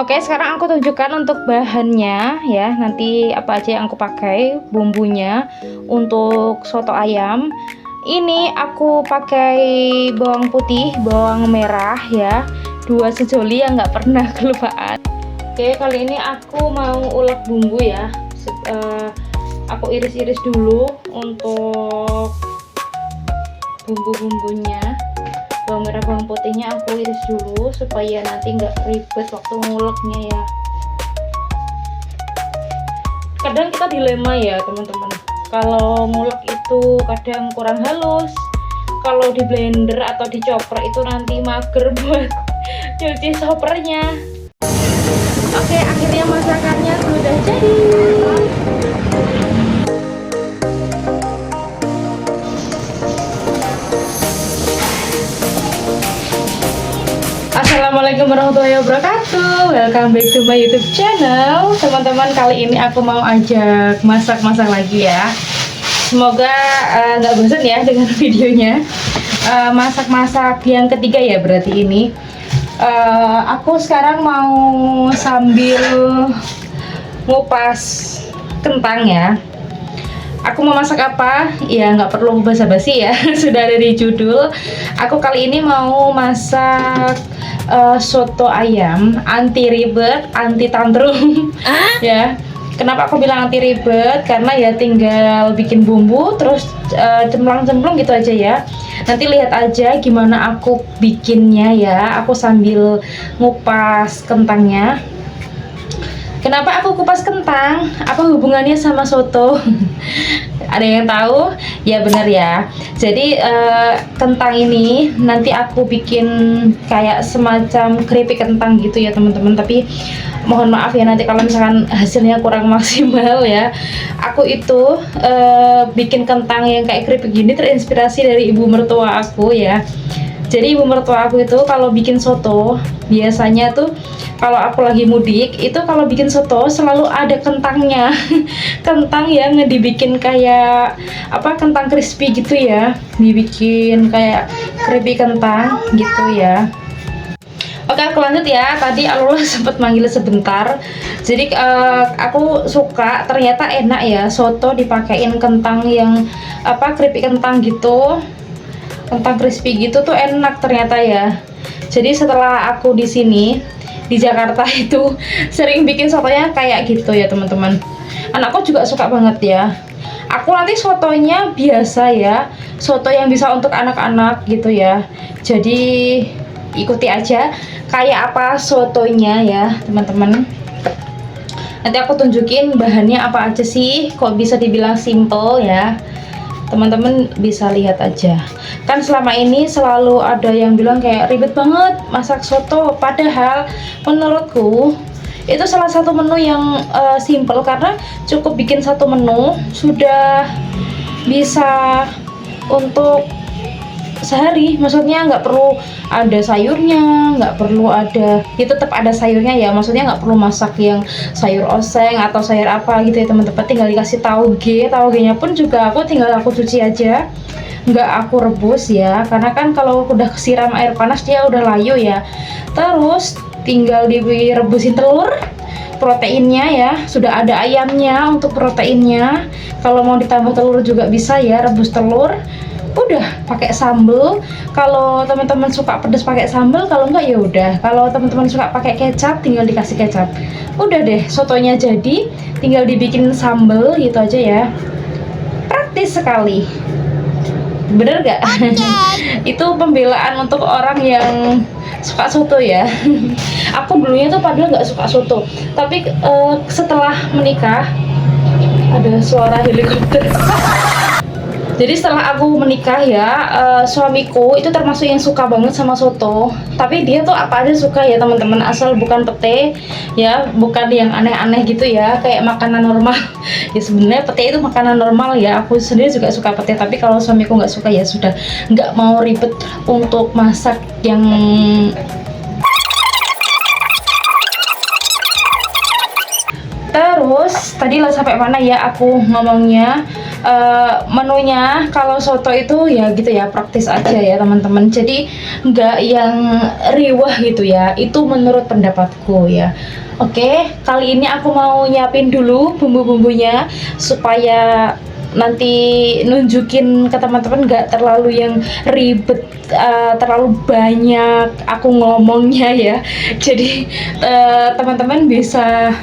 Oke, sekarang aku tunjukkan untuk bahannya ya. Nanti apa aja yang aku pakai bumbunya untuk soto ayam. Ini aku pakai bawang putih, bawang merah ya. 2 sejoli yang nggak pernah kelupaan. Oke, kali ini aku mau ulek bumbu ya. Aku iris-iris dulu untuk bumbu-bumbunya. Bawang merah, bawang putihnya aku iris dulu supaya nanti nggak ribet waktu nguleknya ya. Kadang kita dilema ya teman-teman, kalau ngulek itu kadang kurang halus, kalau di blender atau di chopper itu nanti mager buat cuci choppernya. Oke, akhirnya masakannya sudah jadi. Assalamualaikum warahmatullahi wabarakatuh. Welcome back to my YouTube channel. Teman-teman, kali ini aku mau ajak masak-masak lagi ya. Semoga nggak bosan ya dengan videonya. Masak-masak yang ketiga ya berarti ini. Aku sekarang mau sambil ngupas kentang ya. Aku mau masak apa? Ya nggak perlu basa-basi ya. Sudah ada di judul. Aku kali ini mau masak soto ayam, anti ribet, anti tantrum. Ya. Kenapa aku bilang anti ribet? Karena ya tinggal bikin bumbu terus cemplang-cemplung gitu aja ya. Nanti lihat aja gimana aku bikinnya ya. Aku sambil ngupas kentangnya. Kenapa aku kupas kentang? Apa hubungannya sama soto? Ada yang tahu? Ya benar ya. Jadi kentang ini nanti aku bikin kayak semacam keripik kentang gitu ya teman-teman. Tapi mohon maaf ya nanti kalau misalkan hasilnya kurang maksimal ya. Aku itu bikin kentang yang kayak keripik gini terinspirasi dari ibu mertua aku ya. Jadi ibu mertua aku itu kalau bikin soto biasanya tuh kalau aku lagi mudik itu kalau bikin soto selalu ada kentangnya. Kentang yang dibikin kayak apa, kentang crispy gitu ya, dibikin kayak keripik kentang gitu ya. Oke, aku lanjut ya. Tadi Alula sempat manggil sebentar. Jadi aku suka, ternyata enak ya soto dipakein kentang yang apa, keripik kentang gitu, kentang crispy gitu tuh enak ternyata ya. Jadi setelah aku di sini di Jakarta itu sering bikin sotonya kayak gitu ya teman-teman. Anakku juga suka banget ya. Aku nanti sotonya biasa ya, soto yang bisa untuk anak-anak gitu ya. Jadi ikuti aja kayak apa sotonya ya teman-teman. Nanti aku tunjukin bahannya apa aja sih, kok bisa dibilang simple ya. Teman-teman bisa lihat aja. Kan selama ini selalu ada yang bilang kayak ribet banget masak soto, padahal menurutku itu salah satu menu yang simple, karena cukup bikin satu menu sudah bisa untuk sehari. Maksudnya nggak perlu ada sayurnya, nggak perlu ada, ya tetap ada sayurnya ya, maksudnya nggak perlu masak yang sayur oseng atau sayur apa gitu ya teman-teman. Tinggal dikasih tauge-nya pun juga aku cuci aja, nggak aku rebus ya, karena kan kalau udah kesiram air panas dia udah layu ya. Terus tinggal direbusin telur, proteinnya ya, sudah ada ayamnya untuk proteinnya. Kalau mau ditambah telur juga bisa ya, rebus telur. Udah pakai sambel. Kalau teman-teman suka pedas pakai sambel, kalau enggak ya udah. Kalau teman-teman suka pakai kecap, tinggal dikasih kecap. Udah deh, sotonya jadi, tinggal dibikin sambel gitu aja ya. Praktis sekali. Bener gak? Itu pembelaan untuk orang yang suka soto ya. Aku dulunya tuh padahal nggak suka soto, tapi setelah menikah ada suara helikopter. Jadi setelah aku menikah ya, suamiku itu termasuk yang suka banget sama soto. Tapi dia tuh apa aja suka ya teman-teman, asal bukan pete ya, bukan yang aneh-aneh gitu ya, kayak makanan normal. Ya sebenarnya pete itu makanan normal ya, aku sendiri juga suka pete. Tapi kalau suamiku nggak suka ya sudah, nggak mau ribet untuk masak yang terus. Tadi lah sampai mana ya aku ngomongnya. menunya kalau soto itu ya gitu ya, praktis aja ya teman-teman, jadi nggak yang riwah gitu ya, itu menurut pendapatku ya. Oke, kali ini aku mau nyiapin dulu bumbu-bumbunya supaya nanti nunjukin ke teman-teman nggak terlalu yang ribet, terlalu banyak aku ngomongnya ya. Jadi teman-teman bisa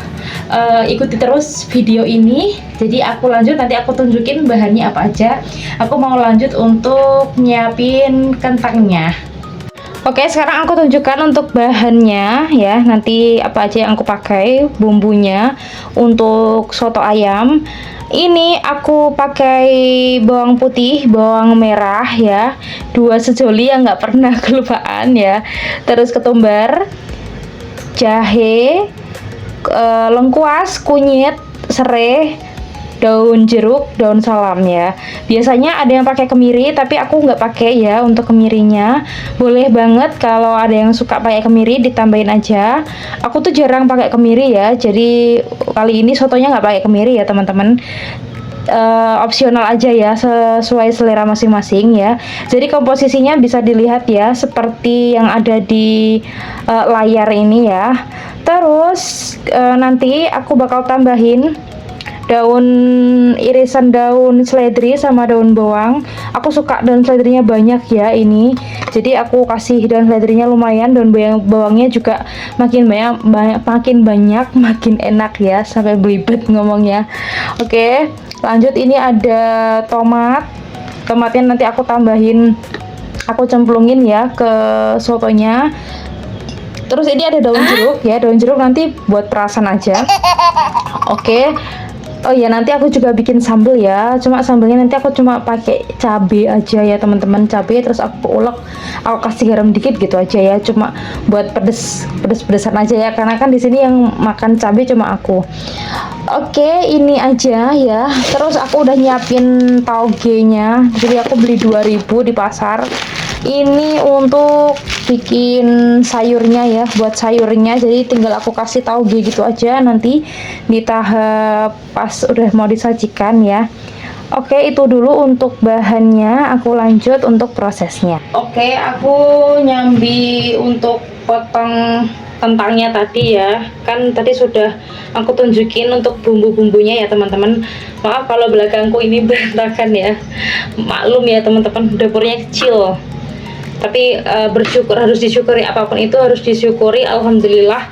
ikuti terus video ini. Jadi aku lanjut, nanti aku tunjukin bahannya apa aja. Aku mau lanjut untuk nyiapin kentangnya. Oke, sekarang aku tunjukkan untuk bahannya ya. Nanti apa aja yang aku pakai bumbunya untuk soto ayam. Ini aku pakai bawang putih, bawang merah ya, 2 sejoli yang nggak pernah kelupaan ya. Terus ketumbar, jahe, lengkuas, kunyit, serai, daun jeruk, daun salam ya. Biasanya ada yang pakai kemiri, tapi aku nggak pakai ya untuk kemirinya. Boleh banget kalau ada yang suka pakai kemiri, ditambahin aja. Aku tuh jarang pakai kemiri ya, jadi kali ini sotonya nggak pakai kemiri ya teman-teman. Opsional aja ya, sesuai selera masing-masing ya. Jadi komposisinya bisa dilihat ya, seperti yang ada di layar ini ya. Terus nanti aku bakal tambahin irisan daun seledri sama daun bawang. Aku suka daun seledrinya banyak ya ini, jadi aku kasih daun seledrinya lumayan, daun bawangnya juga makin banyak makin enak ya, sampai belibet ngomongnya. Oke, lanjut, ini ada tomatnya nanti aku tambahin, aku cemplungin ya ke sotonya. Terus ini ada daun jeruk ya, daun jeruk nanti buat perasan aja. Oke. Oh ya, nanti aku juga bikin sambal ya. Cuma sambalnya nanti aku cuma pakai cabai aja ya teman-teman, cabai terus aku ulek, aku kasih garam dikit gitu aja ya. Cuma buat pedesan aja ya, karena kan di sini yang makan cabai cuma aku. Oke, ini aja ya. Terus aku udah nyiapin tauge-nya. Jadi aku beli 2.000 di pasar. Ini untuk bikin sayurnya ya, buat sayurnya. Jadi tinggal aku kasih tauge gitu aja nanti di tahap pas udah mau disajikan ya. Oke, itu dulu untuk bahannya. Aku lanjut untuk prosesnya. Oke, aku nyambi untuk potong kentangnya tadi ya. Kan tadi sudah aku tunjukin untuk bumbu-bumbunya ya teman-teman. Maaf kalau belakangku ini berantakan ya, maklum ya teman-teman, dapurnya kecil. Tapi harus disyukuri, apapun itu harus disyukuri. Alhamdulillah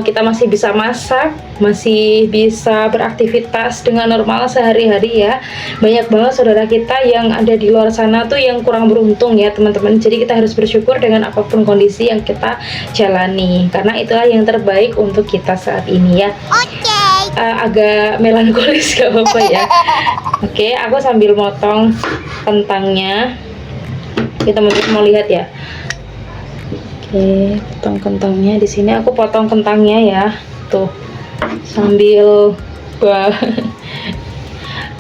kita masih bisa masak, masih bisa beraktivitas dengan normal sehari-hari ya. Banyak banget saudara kita yang ada di luar sana tuh yang kurang beruntung ya teman-teman. Jadi kita harus bersyukur dengan apapun kondisi yang kita jalani, karena itulah yang terbaik untuk kita saat ini ya. Agak melankolis gak apa-apa ya. Oke, aku sambil motong kentangnya. Kita mau lihat ya. Oke, potong kentangnya. Di sini aku potong kentangnya ya, tuh sambil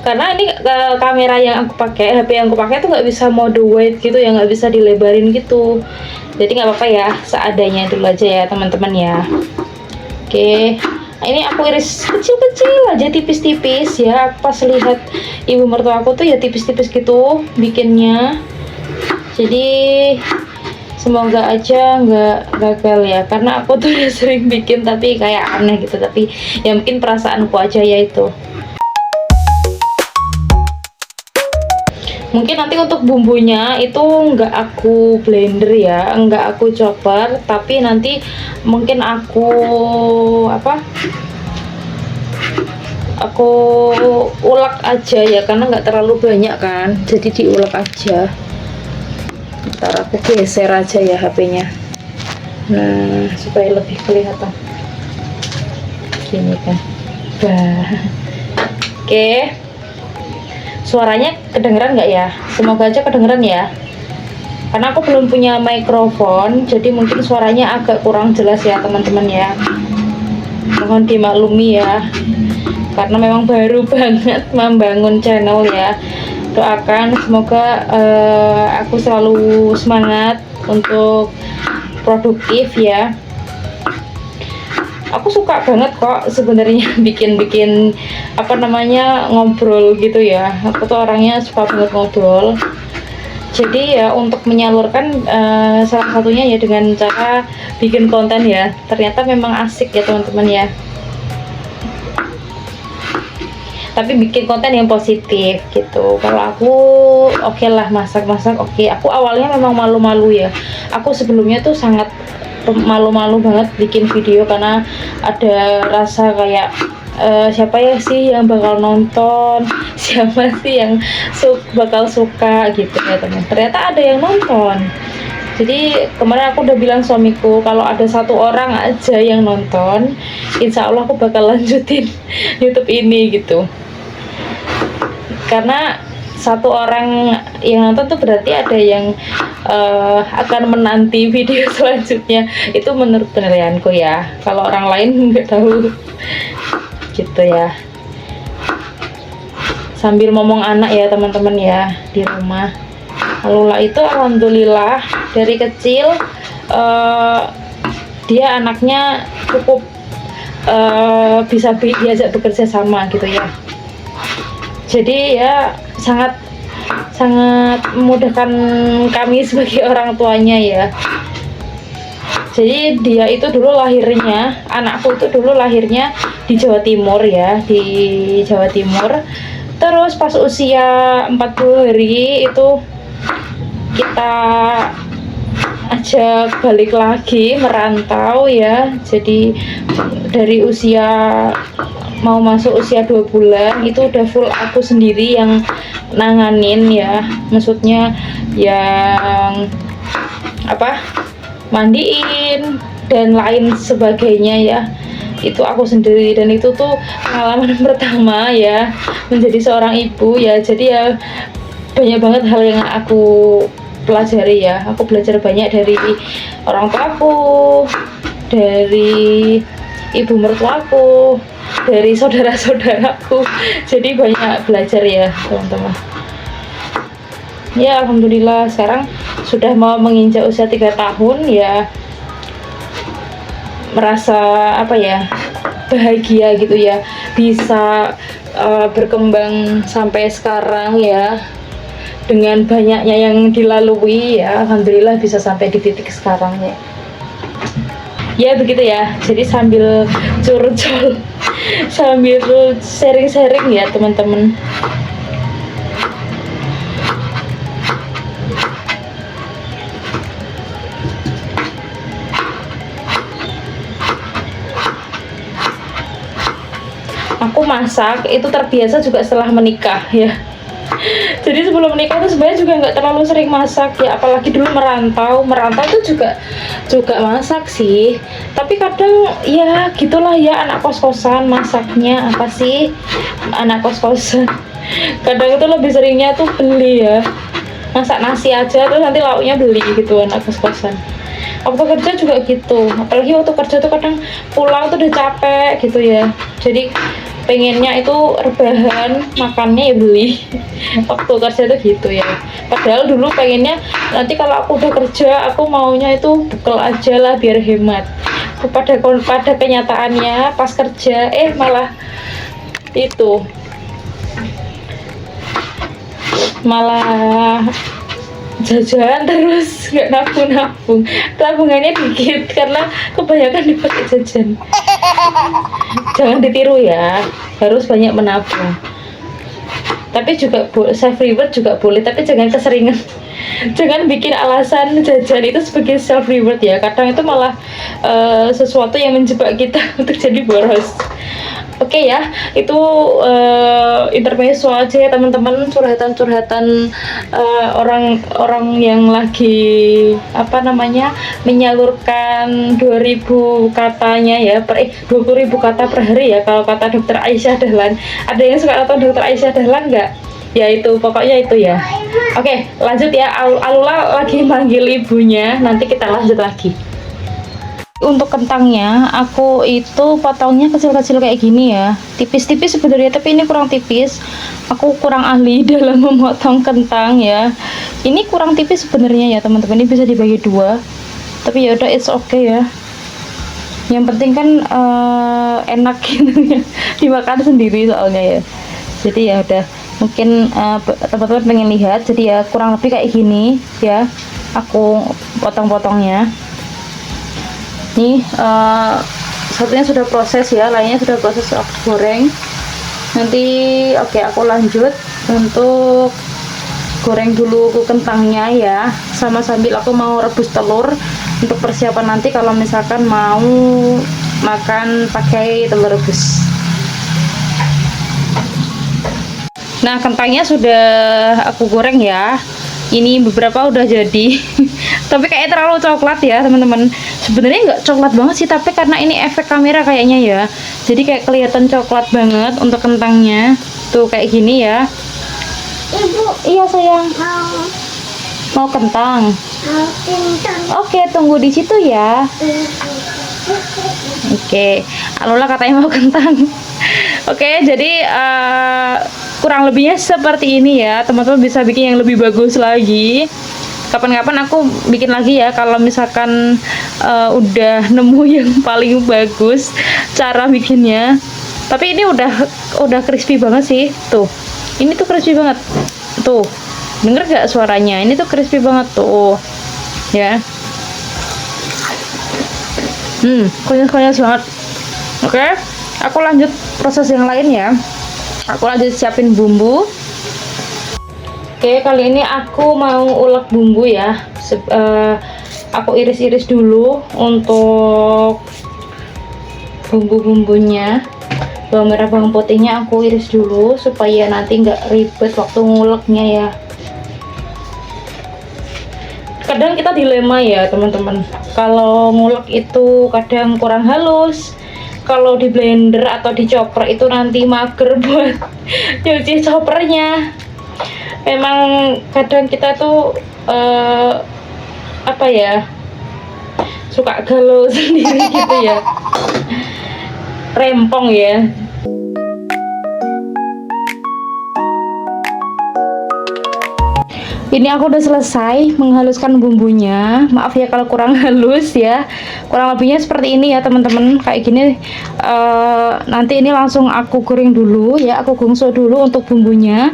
karena ini kamera yang aku pakai, HP yang aku pakai tuh nggak bisa mode wide gitu ya, nggak bisa dilebarin gitu. Jadi nggak apa-apa ya, seadanya dulu aja ya teman-teman ya. Oke, ini aku iris kecil-kecil aja, tipis-tipis ya. Pas lihat ibu mertua aku tuh ya tipis-tipis gitu bikinnya. Jadi semoga aja nggak gagal ya, karena aku tuh udah sering bikin tapi kayak aneh gitu. Tapi ya mungkin perasaanku aja ya itu. Mungkin nanti untuk bumbunya itu nggak aku blender ya, nggak aku chopper, tapi nanti mungkin aku ulek aja ya, karena nggak terlalu banyak kan, jadi diulek aja. Ntar aku geser aja ya HP-nya, nah supaya lebih kelihatan gini kan. Oke, suaranya kedengeran nggak ya? Semoga aja kedengeran ya, karena aku belum punya mikrofon, jadi mungkin suaranya agak kurang jelas ya teman-teman ya. Mohon dimaklumi ya, karena memang baru banget membangun channel ya. Doakan semoga aku selalu semangat untuk produktif ya. Aku suka banget kok sebenarnya bikin apa namanya, ngobrol gitu ya. Aku tuh orangnya suka banget ngobrol. Jadi ya untuk menyalurkan salah satunya ya dengan cara bikin konten ya. Ternyata memang asik ya teman-teman ya. Tapi bikin konten yang positif gitu. Kalau aku oke lah, masak-masak oke. Aku awalnya memang malu-malu ya. Aku sebelumnya tuh sangat malu-malu banget bikin video karena ada rasa kayak siapa ya sih yang bakal nonton, siapa sih yang bakal suka gitu ya teman. Ternyata ada yang nonton. Jadi kemarin aku udah bilang suamiku kalau ada 1 orang aja yang nonton, insya Allah aku bakal lanjutin YouTube ini gitu. Karena 1 orang yang nonton tuh berarti ada yang akan menanti video selanjutnya. Itu menurut penilaianku ya. Kalau orang lain nggak tahu gitu ya. Sambil ngomong anak ya teman-teman ya di rumah. Lula itu alhamdulillah dari kecil dia anaknya cukup bisa diajak bekerja sama gitu ya. Jadi ya sangat memudahkan kami sebagai orang tuanya ya. Jadi dia itu dulu lahirnya, anakku itu dulu lahirnya di Jawa Timur ya, di Jawa Timur. Terus pas usia 40 hari itu kita ajak balik lagi merantau ya. Jadi dari usia mau masuk usia 2 bulan itu udah full aku sendiri yang nanganin ya, maksudnya yang apa, mandiin dan lain sebagainya ya, itu aku sendiri. Dan itu tuh pengalaman pertama ya menjadi seorang ibu ya. Jadi ya banyak banget hal yang aku pelajari ya. Aku belajar banyak dari orang tuaku, dari ibu mertuaku, dari saudara-saudaraku. Jadi banyak belajar ya teman-teman. Ya alhamdulillah sekarang sudah mau menginjak usia 3 tahun ya, merasa apa ya, bahagia gitu ya, bisa berkembang sampai sekarang ya, dengan banyaknya yang dilalui ya. Alhamdulillah bisa sampai di titik sekarang ya. Ya begitu ya. Jadi sambil curcol sambil sharing-sharing ya teman-teman. Aku masak itu terbiasa juga setelah menikah ya. Jadi sebelum menikah tuh sebenarnya juga nggak terlalu sering masak ya, apalagi dulu merantau tuh juga masak sih. Tapi kadang ya gitulah ya, anak kos-kosan masaknya apa sih, anak kos-kosan. Kadang itu lebih seringnya tuh beli ya, masak nasi aja terus nanti lauknya beli gitu anak kos-kosan. Waktu kerja juga gitu, apalagi waktu kerja tuh kadang pulang tuh udah capek gitu ya. Jadi pengennya itu rebahan, makannya ya beli. Waktu kerja tuh gitu ya. Padahal dulu pengennya nanti kalau aku udah kerja aku maunya itu bekal aja lah biar hemat. Pada kenyataannya pas kerja malah itu malah jajan terus, nggak nabung, tabungannya dikit karena kebanyakan dipakai jajan. Jangan ditiru ya, harus banyak menabung. Tapi juga self reward juga boleh, tapi jangan keseringan. Jangan bikin alasan jajan itu sebagai self reward ya, kadang itu malah sesuatu yang menjebak kita untuk jadi boros. Oke ya, itu intermezzo aja ya teman-teman, curhatan-curhatan orang-orang yang lagi apa namanya menyalurkan 2000 katanya ya 20.000 kata per hari ya, kalau kata dokter Aisyah Dahlan. Ada yang suka nonton dokter Aisyah Dahlan nggak? Ya itu pokoknya itu ya. Oke lanjut ya, Alula lagi manggil ibunya, nanti kita lanjut lagi. Untuk kentangnya aku itu potongnya kecil-kecil kayak gini ya, tipis-tipis sebenarnya, tapi ini kurang tipis. Aku kurang ahli dalam memotong kentang ya. Ini kurang tipis sebenarnya ya teman-teman, ini bisa dibagi 2, tapi ya udah it's okay ya. Yang penting kan enak gitu ya, dimakan sendiri soalnya ya. Jadi ya udah, mungkin teman-teman pengen lihat, jadi ya kurang lebih kayak gini ya aku potong-potongnya. Nih satunya sudah proses ya, lainnya sudah proses aku goreng. Nanti oke, aku lanjut untuk goreng dulu kentangnya ya, sama sambil aku mau rebus telur untuk persiapan nanti kalau misalkan mau makan pakai telur rebus. Nah, kentangnya sudah aku goreng ya. Ini beberapa udah jadi tapi kayak terlalu coklat ya teman-teman. Sebenarnya nggak coklat banget sih, tapi karena ini efek kamera kayaknya ya, jadi kayak kelihatan coklat banget untuk kentangnya tuh kayak gini ya. Ibu, Iya sayang, mau mau kentang. kentang. Oke, tunggu di situ ya. Oke, Alula katanya mau kentang. Oke, jadi kurang lebihnya seperti ini ya. Teman-teman bisa bikin yang lebih bagus lagi. Kapan-kapan aku bikin lagi ya kalau misalkan udah nemu yang paling bagus cara bikinnya. Tapi ini udah crispy banget sih. Tuh. Ini tuh crispy banget. Tuh. Denger gak suaranya? Ini tuh crispy banget tuh. Ya. Kunyah-kunyah banget. Oke, aku lanjut proses yang lain ya. Aku lanjut siapin bumbu. Oke, kali ini aku mau ulek bumbu ya. Aku iris-iris dulu untuk bumbu-bumbunya. Bawang merah, bawang putihnya aku iris dulu supaya nanti nggak ribet waktu nguleknya ya. Kadang kita dilema ya teman-teman, kalau ngulek itu kadang kurang halus, kalau di blender atau di chopper itu nanti mager buat nyuci choppernya. Memang kadang kita tuh apa ya, suka galau sendiri gitu ya, rempong ya. Ini aku udah selesai menghaluskan bumbunya. Maaf ya kalau kurang halus ya. Kurang lebihnya seperti ini ya teman-teman. Kayak gini. Nanti ini langsung aku goreng dulu ya. Aku gongso dulu untuk bumbunya.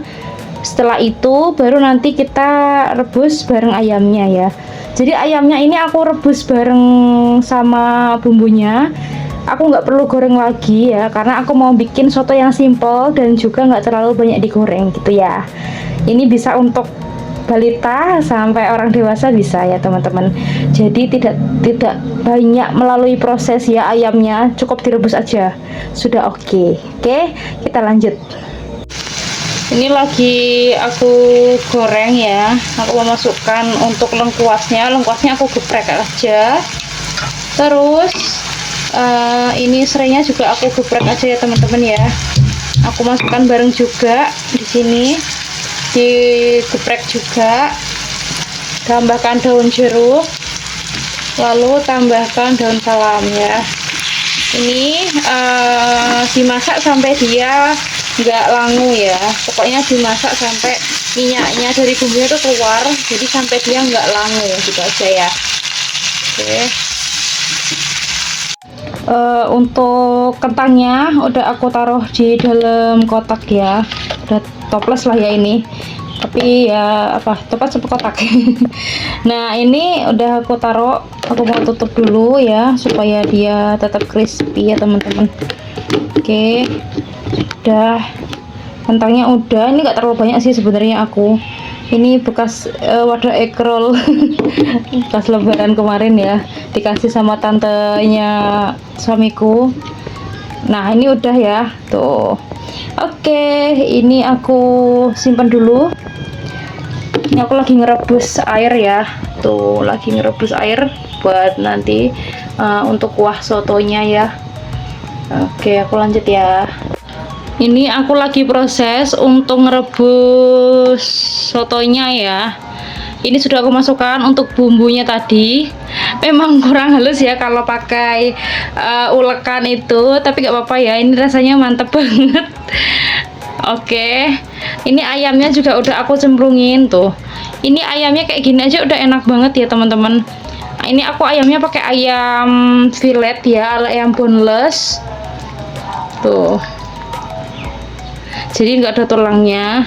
Setelah itu baru nanti kita rebus bareng ayamnya ya. Jadi ayamnya ini aku rebus bareng sama bumbunya. Aku nggak perlu goreng lagi ya, karena aku mau bikin soto yang simple dan juga nggak terlalu banyak digoreng gitu ya. Ini bisa untuk balita sampai orang dewasa bisa ya teman-teman. Jadi tidak banyak melalui proses ya, ayamnya cukup direbus aja sudah oke. Kita lanjut. Ini lagi aku goreng ya. Aku mau masukkan untuk lengkuasnya aku geprek aja. Terus ini serainya juga aku geprek aja ya teman-teman ya. Aku masukkan bareng juga di sini. Digeprek juga, tambahkan daun jeruk, lalu tambahkan daun salam ya. Ini dimasak sampai dia nggak langu ya, pokoknya dimasak sampai minyaknya dari bumbunya itu keluar, jadi sampai dia nggak langu gitu aja ya. Oke. Untuk kentangnya udah aku taruh di dalam kotak ya, udah toples lah ya ini, tapi ya apa, toples apa kotak. Nah ini udah aku taruh, aku mau tutup dulu ya supaya dia tetap crispy ya teman-teman. Oke, udah, kentangnya udah. Ini nggak terlalu banyak sih sebenarnya aku. Ini bekas wadah egg roll bekas lebaran kemarin ya, dikasih sama tantenya suamiku. Nah ini udah ya tuh. Oke, ini aku simpan dulu. Ini aku lagi ngerebus air ya, tuh lagi ngerebus air buat nanti untuk kuah sotonya ya. Oke, aku lanjut ya. Ini aku lagi proses untuk ngerebus sotonya ya. Ini sudah aku masukkan untuk bumbunya tadi. Memang kurang halus ya kalau pakai ulekan itu, tapi nggak apa-apa ya, ini rasanya mantep banget. Oke, ini ayamnya juga udah aku cemplungin tuh. Ini ayamnya kayak gini aja udah enak banget ya teman-teman. Ini aku ayamnya pakai ayam fillet ya, ayam boneless. Tuh. Jadi nggak ada tulangnya.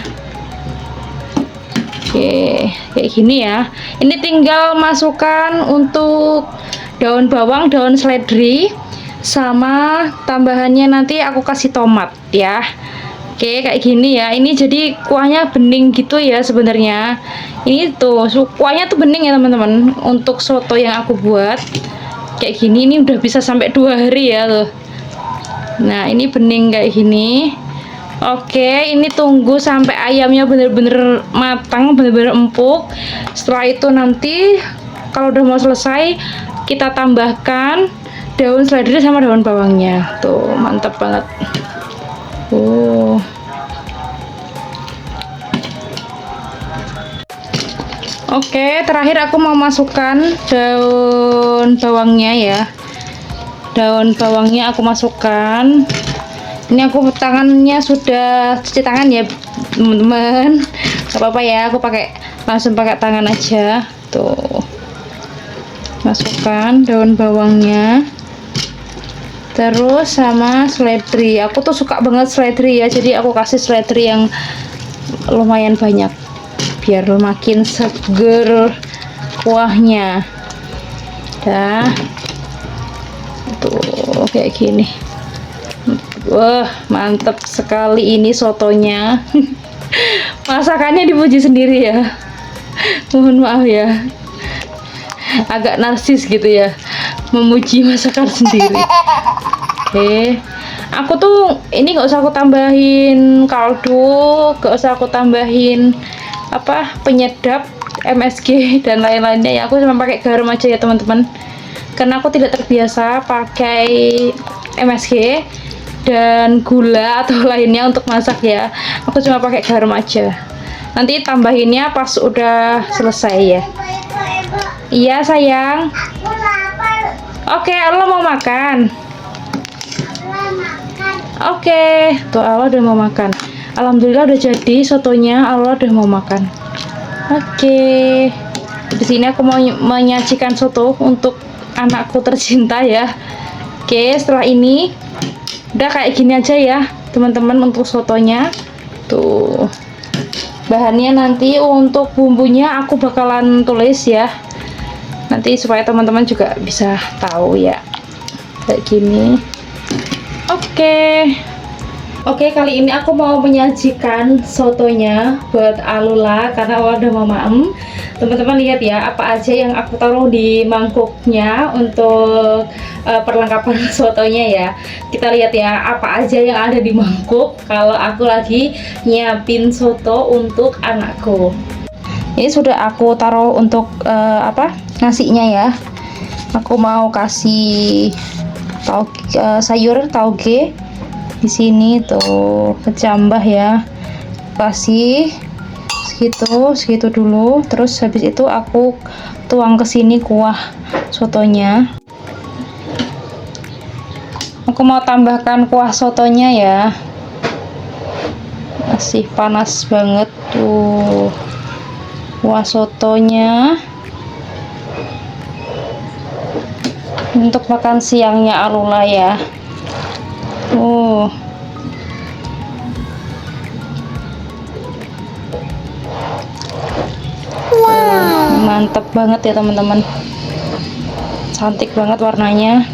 Oke, kayak gini ya. Ini tinggal masukkan untuk daun bawang, daun seledri, sama tambahannya nanti aku kasih tomat ya. Oke, kayak gini ya. Ini jadi kuahnya bening gitu ya sebenarnya. Ini tuh kuahnya tuh bening ya teman-teman. Untuk soto yang aku buat kayak gini, ini udah bisa sampai 2 hari ya tuh. Nah, ini bening kayak gini. Oke, ini tunggu sampai ayamnya bener-bener matang, bener-bener empuk. Setelah itu nanti kalau udah mau selesai, kita tambahkan daun seledri sama daun bawangnya. Tuh, mantap banget. Oke, terakhir aku mau masukkan daun bawangnya ya. Daun bawangnya aku masukkan. Ini aku tangannya sudah cuci tangan ya teman-teman. Gak apa-apa ya, aku langsung pakai tangan aja. Tuh, masukkan daun bawangnya, terus sama seledri. Aku tuh suka banget seledri ya, jadi aku kasih seledri yang lumayan banyak biar makin seger kuahnya. Dah, tuh kayak gini. Wah, mantap sekali ini sotonya. Masakannya dipuji sendiri ya. Mohon maaf ya, agak narsis gitu ya, memuji masakan sendiri. Oke, aku tuh ini nggak usah aku tambahin kaldu, nggak usah aku tambahin apa penyedap MSG dan lain-lainnya ya. Aku cuma pakai garam aja ya teman-teman, karena aku tidak terbiasa pakai MSG dan gula atau lainnya untuk masak ya. Aku cuma pakai garam aja. Nanti tambahinnya pas udah selesai ya. Iya sayang. Aku lapar. Oke, Allah mau makan. Allah makan. Oke, tuh Allah udah mau makan. Alhamdulillah udah jadi sotonya. Allah udah mau makan. Oke, di sini aku mau menyajikan soto untuk anakku tercinta ya. Oke, setelah ini udah kayak gini aja ya teman-teman untuk sotonya. Tuh, bahannya nanti untuk bumbunya aku bakalan tulis ya, nanti supaya teman-teman juga bisa tahu ya, kayak gini. Oke, kali ini aku mau menyajikan sotonya buat Alula karena Allah udah mau maem. Teman-teman lihat ya apa aja yang aku taruh di mangkuknya untuk perlengkapan sotonya ya. Kita lihat ya apa aja yang ada di mangkuk kalau aku lagi nyiapin soto untuk anakku. Ini sudah aku taruh untuk nasinya ya. Aku mau kasih sayur tauge di sini tuh, kecambah ya, kasih segitu dulu. Terus habis itu aku tuang ke sini kuah sotonya. Aku mau tambahkan kuah sotonya ya, masih panas banget tuh kuah sotonya untuk makan siangnya Alula ya. Mantap banget ya teman-teman, cantik banget warnanya.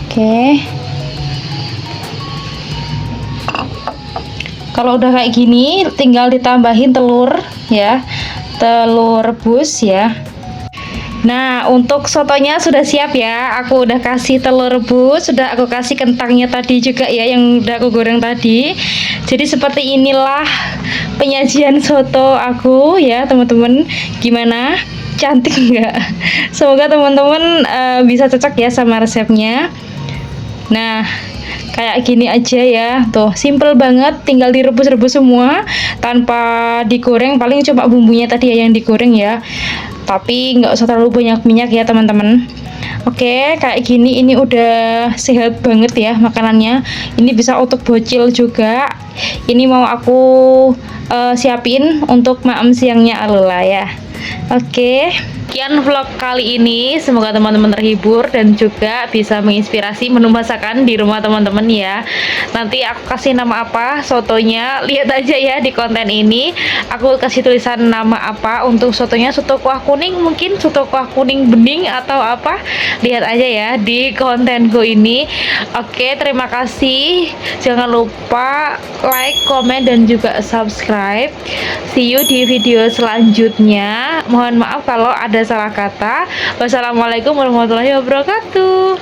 Oke, kalau udah kayak gini tinggal ditambahin telur ya, telur rebus ya. Nah, untuk sotonya sudah siap ya. Aku udah kasih telur rebus, sudah aku kasih kentangnya tadi juga ya, yang udah aku goreng tadi. Jadi seperti inilah penyajian soto aku ya teman-teman. Gimana? Cantik nggak? Semoga teman-teman bisa cocok ya sama resepnya. Nah, Kayak gini aja ya, tuh simple banget, tinggal direbus-rebus semua tanpa digoreng, paling cuma bumbunya tadi ya yang digoreng ya, tapi nggak usah terlalu banyak minyak ya teman-teman. Oke, kayak gini ini udah sehat banget ya makanannya, ini bisa untuk bocil juga. Ini mau aku siapin untuk makan siangnya Alula ya. Oke, sekian vlog kali ini. Semoga teman-teman terhibur dan juga bisa menginspirasi menu masakan di rumah teman-teman ya. Nanti aku kasih nama apa sotonya, lihat aja ya di konten ini. Aku kasih tulisan nama apa untuk sotonya, soto kuah kuning mungkin, soto kuah kuning bening atau apa. Lihat aja ya di kontenku ini. Oke, terima kasih. Jangan lupa like, komen, dan juga subscribe. See you di video selanjutnya. Mohon maaf kalau ada salah kata. Wassalamualaikum warahmatullahi wabarakatuh.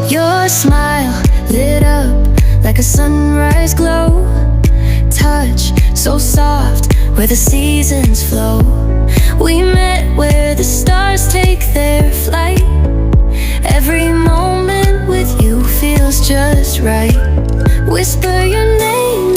Your smile lit up like a sunrise glow. Touch so soft where the seasons flow. We met where the stars take their flight. Every moment with you feels just right. Whisper your name